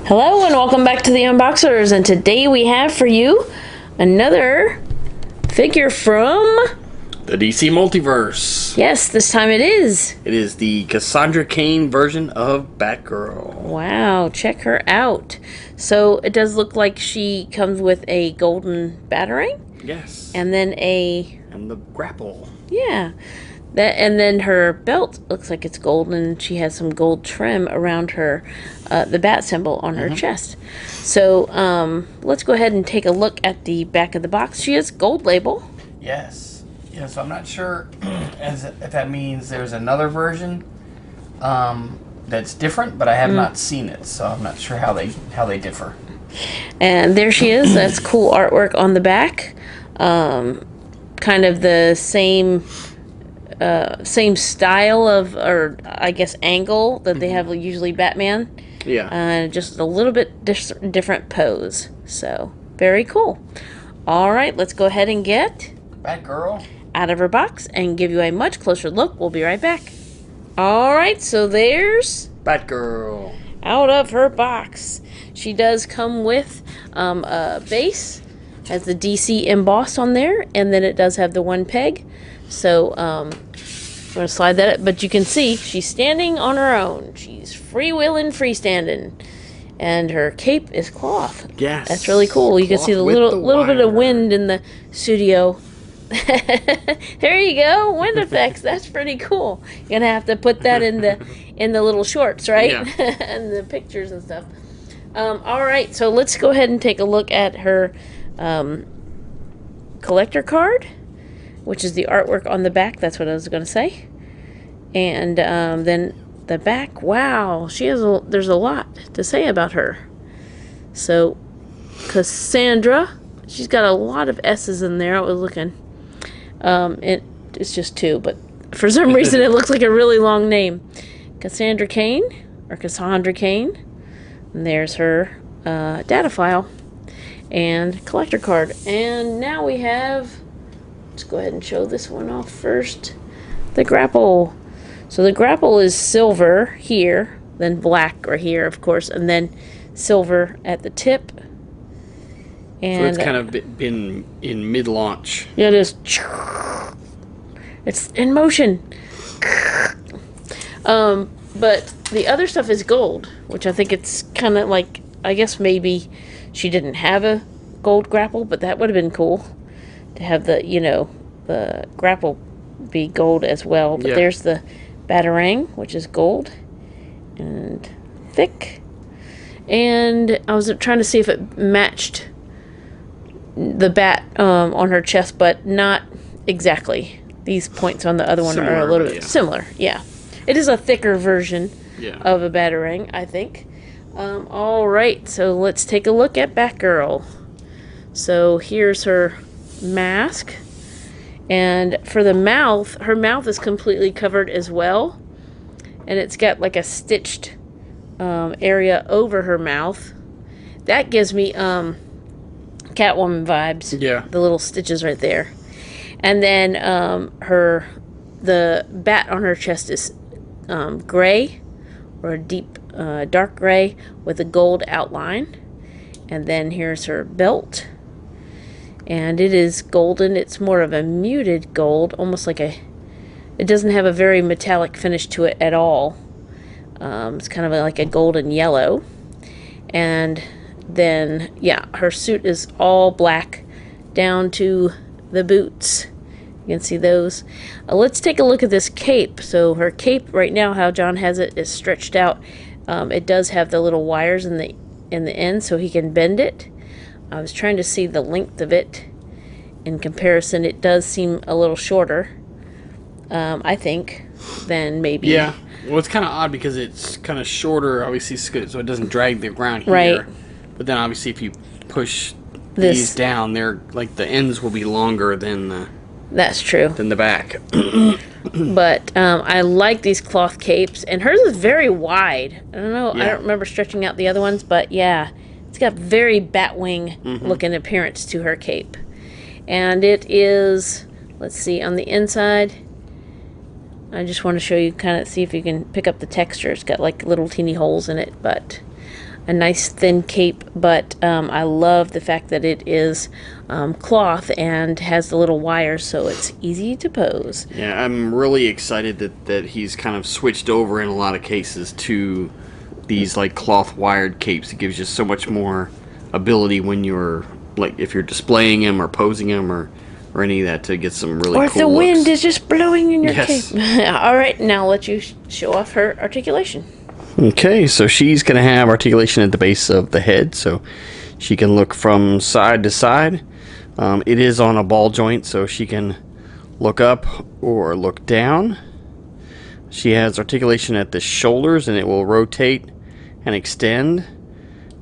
Hello and welcome back to the Unboxers, and today we have for you another figure from the DC Multiverse. Yes, this time it is. It is the Cassandra Cain version of Batgirl. Wow, check her out. So it does look like she comes with a golden batarang. Yes. And then and the grapple. Yeah. And then her belt looks like it's gold, and she has some gold trim around her, the bat symbol on her chest. So let's go ahead and take a look at the back of the box. She has gold label. Yes. Yeah, so I'm not sure if that means there's another version that's different, but I have not seen it, so I'm not sure how they differ. And there she is. That's cool artwork on the back. Kind of the same style of, or I guess angle that they have usually Batman. Yeah. Just a little bit different pose. So very cool. All right, let's go ahead and get Batgirl out of her box and give you a much closer look. We'll be right back. All right, so there's Batgirl out of her box. She does come with a base, has the DC embossed on there, and then it does have the one peg. So I'm going to slide that up, but you can see she's standing on her own. She's freewheeling, freestanding, and her cape is cloth. Yes, that's really cool. You can see the little bit of wind in the studio. There you go, wind effects. That's pretty cool. You're gonna have to put that in the little shorts, right? Yeah. And the pictures and stuff. All right, so let's go ahead and take a look at her collector card, which is the artwork on the back. That's what I was going to say. And then the back, wow, there's a lot to say about her. So Cassandra, she's got a lot of S's in there. I was looking. It's just two, but for some reason it looks like a really long name. Cassandra Cain, or Cassandra Cain. And there's her data file and collector card. And now we have, let's go ahead and show this one off first. The grapple. So the grapple is silver here, then black right here, of course, and then silver at the tip. And so it's kind of been in mid-launch. Yeah, it is. It's in motion. But the other stuff is gold, which I think it's kind of like, I guess maybe she didn't have a gold grapple, but that would have been cool to have the, the grapple be gold as well. But there's the batarang, which is gold and thick. And I was trying to see if it matched the bat on her chest, but not exactly. These points on the other one are a little bit similar. Yeah. It is a thicker version of a batarang, I think. All right, so let's take a look at Batgirl. So here's her mask. And for the mouth, her mouth is completely covered as well. And it's got like a stitched area over her mouth. That gives me Catwoman vibes. Yeah. The little stitches right there. And then the bat on her chest is gray, or a deep dark gray with a gold outline. And then here's her belt. And it is golden. It's more of a muted gold, almost like it doesn't have a very metallic finish to it at all. It's kind of like a golden yellow. And then, her suit is all black down to the boots. You can see those. Let's take a look at this cape. So her cape right now, how John has it, is stretched out. It does have the little wires in the end, so he can bend it. I was trying to see the length of it. In comparison, it does seem a little shorter, I think, than maybe. Yeah. Well, it's kind of odd because it's kind of shorter, obviously, so it doesn't drag the ground here. Right. But then, obviously, if you push these down, they're like the ends will be longer than that's true. Than the back. But I like these cloth capes, and hers is very wide. I don't know. I don't remember stretching out the other ones, but yeah, it's got very Batwing looking appearance to her cape. And it is, let's see, on the inside, I just want to show you, kind of see if you can pick up the texture. It's got like little teeny holes in it, but a nice thin cape, but I love the fact that it is cloth and has the little wires, so it's easy to pose. Yeah, I'm really excited that he's kind of switched over in a lot of cases to these like cloth wired capes. It gives you so much more ability when you're like if you're displaying him or posing him or any of that to get some really cool looks. Or if the wind is just blowing in your Yes. cape. All right, now I'll let you show off her articulation. Okay, so she's going to have articulation at the base of the head, so she can look from side to side. It is on a ball joint, so she can look up or look down. She has articulation at the shoulders, and it will rotate and extend.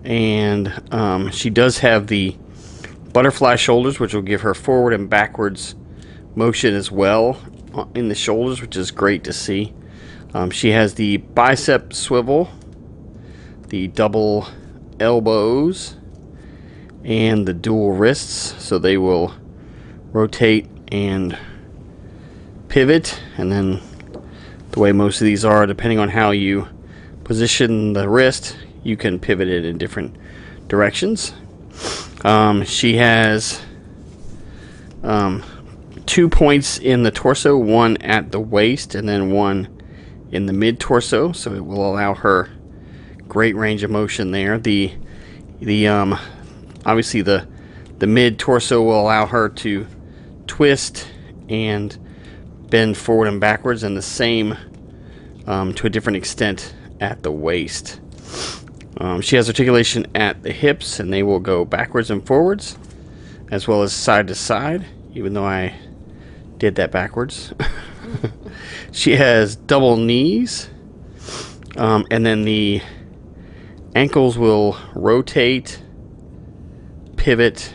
And she does have the butterfly shoulders, which will give her forward and backwards motion as well in the shoulders, which is great to see. She has the bicep swivel, the double elbows, and the dual wrists, so they will rotate and pivot. And then the way most of these are, depending on how you position the wrist, you can pivot it in different directions. She has 2 points in the torso, one at the waist and then one in the mid torso, so it will allow her great range of motion there. The obviously the mid torso will allow her to twist and bend forward and backwards, and the same to a different extent at the waist. She has articulation at the hips, and they will go backwards and forwards as well as side to side, even though I did that backwards. She has double knees, and then the ankles will rotate, pivot,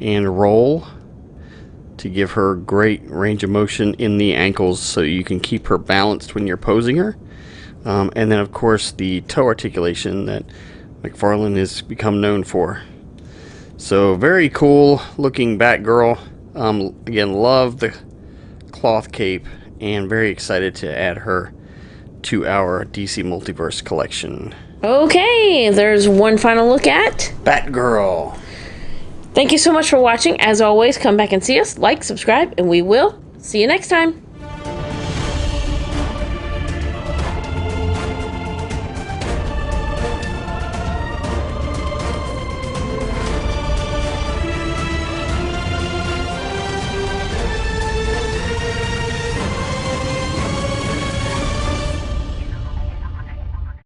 and roll to give her great range of motion in the ankles, so you can keep her balanced when you're posing her. And then, of course, the toe articulation that McFarlane has become known for. So, very cool looking Batgirl. Again, love the cloth cape, and very excited to add her to our DC Multiverse collection. Okay, there's one final look at Batgirl. Thank you so much for watching. As always, come back and see us, like, subscribe, and we will see you next time.